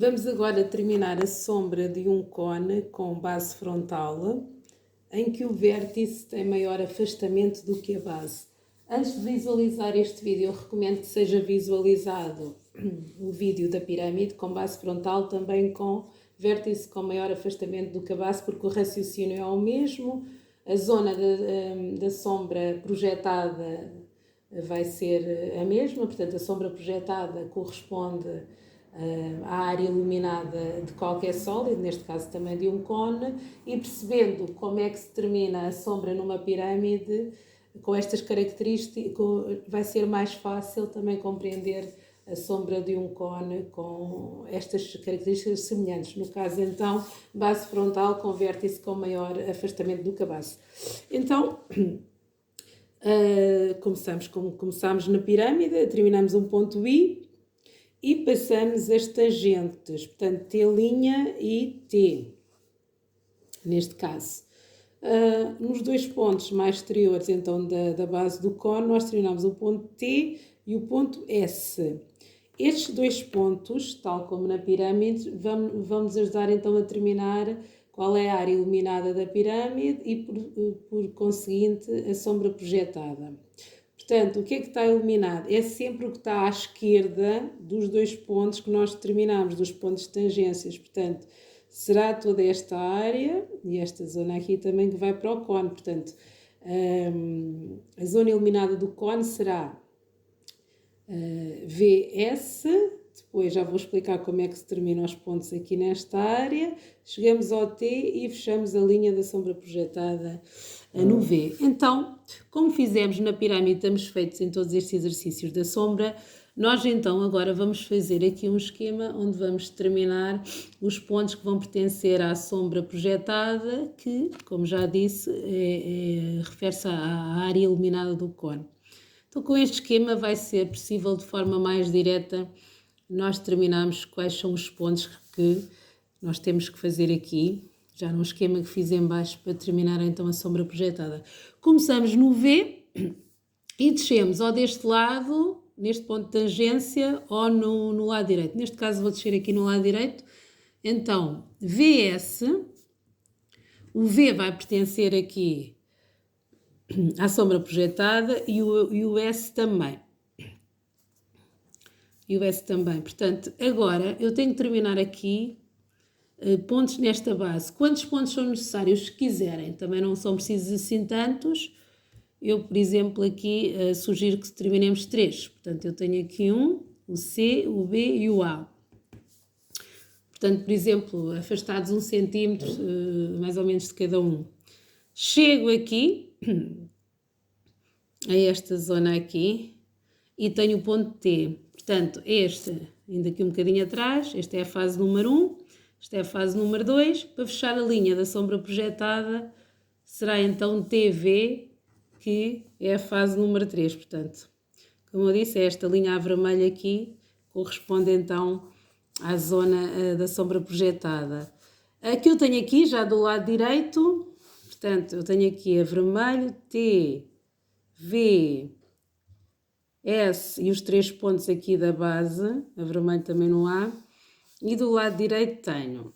Vamos agora terminar a sombra de um cone com base frontal, em que o vértice tem maior afastamento do que a base. Antes de visualizar este vídeo, eu recomendo que seja visualizado o vídeo da pirâmide com base frontal, também com vértice com maior afastamento do que a base, porque o raciocínio é o mesmo, a zona da sombra projetada vai ser a mesma, portanto a sombra projetada corresponde à área iluminada de qualquer sólido, neste caso também de um cone, e percebendo como é que se termina a sombra numa pirâmide, com estas características, vai ser mais fácil também compreender a sombra de um cone com estas características semelhantes. No caso, então, base frontal com vértice com maior afastamento do que a base. Então, começamos na pirâmide, terminamos um ponto I e passamos as tangentes, portanto, T' e T, neste caso. Nos dois pontos mais exteriores, então, da base do cone, nós terminamos o ponto T e o ponto S. Estes dois pontos, tal como na pirâmide, vão nos ajudar então a determinar qual é a área iluminada da pirâmide e, por conseguinte, a sombra projetada. Portanto, o que é que está iluminado? É sempre o que está à esquerda dos dois pontos que nós determinamos, dos pontos de tangências. Portanto, será toda esta área e esta zona aqui também que vai para o cone. Portanto, a zona iluminada do cone será VS, depois já vou explicar como é que se terminam os pontos aqui nesta área, chegamos ao T e fechamos a linha da sombra projetada no V. Então, como fizemos na pirâmide, estamos feitos em todos estes exercícios da sombra, nós então agora vamos fazer aqui um esquema onde vamos determinar os pontos que vão pertencer à sombra projetada, que, como já disse, refere-se à área iluminada do cone. Então, com este esquema vai ser possível de forma mais direta nós determinarmos quais são os pontos que nós temos que fazer aqui, já no esquema que fiz em baixo para terminar então a sombra projetada. Começamos no V e descemos ou deste lado, neste ponto de tangência, ou no lado direito. Neste caso vou descer aqui no lado direito. Então, VS, o V vai pertencer aqui à sombra projetada e o S também. E o S também. Portanto, agora eu tenho que terminar aqui pontos nesta base. Quantos pontos são necessários? Se quiserem, também não são precisos assim tantos. Eu, por exemplo, aqui sugiro que terminemos 3. Portanto, eu tenho aqui o C, o B e o A. Portanto, por exemplo, afastados 1 centímetro, mais ou menos de cada um. Chego aqui, a esta zona aqui, e tenho o ponto T. Portanto, ainda aqui um bocadinho atrás, esta é a fase número 1, esta é a fase número 2. Para fechar a linha da sombra projetada, será então TV, que é a fase número 3. Portanto, como eu disse, esta linha a vermelho aqui corresponde então à zona da sombra projetada. Aqui eu tenho aqui, já do lado direito, portanto, eu tenho aqui a vermelho, T, V, S e os 3 pontos aqui da base, a vermelho também não há, e do lado direito tenho,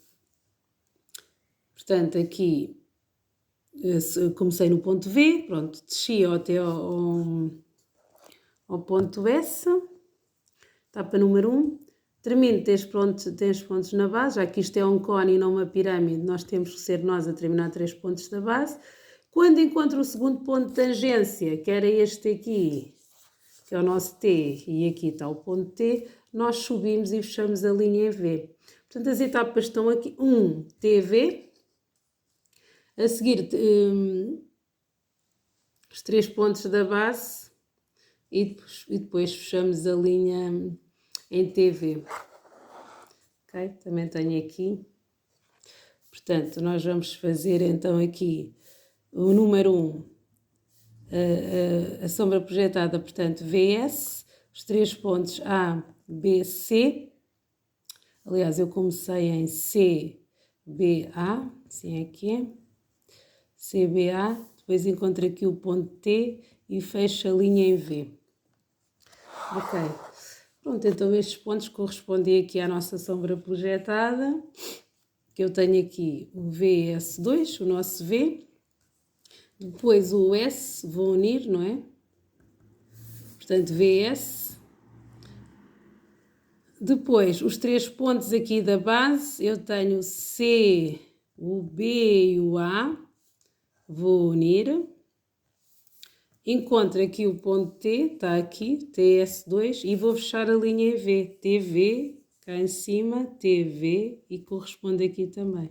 portanto, aqui comecei no ponto V, pronto, desci até ao ponto S, etapa número 1, termino, tens pontos na base, já que isto é um cone e não uma pirâmide, nós temos que ser nós a terminar 3 pontos da base. Quando encontro o segundo ponto de tangência, que era este aqui, que é o nosso T, e aqui está o ponto T, nós subimos e fechamos a linha em V. Portanto, as etapas estão aqui, TV, a seguir os 3 pontos da base e depois fechamos a linha em TV. Ok? Também tenho aqui. Portanto, nós vamos fazer então aqui o número 1, a sombra projetada, portanto, VS, os 3 pontos A, B, C. Aliás, eu comecei em C, B, A, assim é que é. C, B, A, depois encontro aqui o ponto T e fecho a linha em V. Ok. Pronto, então estes pontos correspondem aqui à nossa sombra projetada, que eu tenho aqui o VS2, o nosso V, depois o S, vou unir, não é? Portanto, VS. Depois, os 3 pontos aqui da base, eu tenho o C, o B e o A, vou unir. Encontro aqui o ponto T, está aqui, TS2, e vou fechar a linha EV, TV, cá em cima, TV, e corresponde aqui também.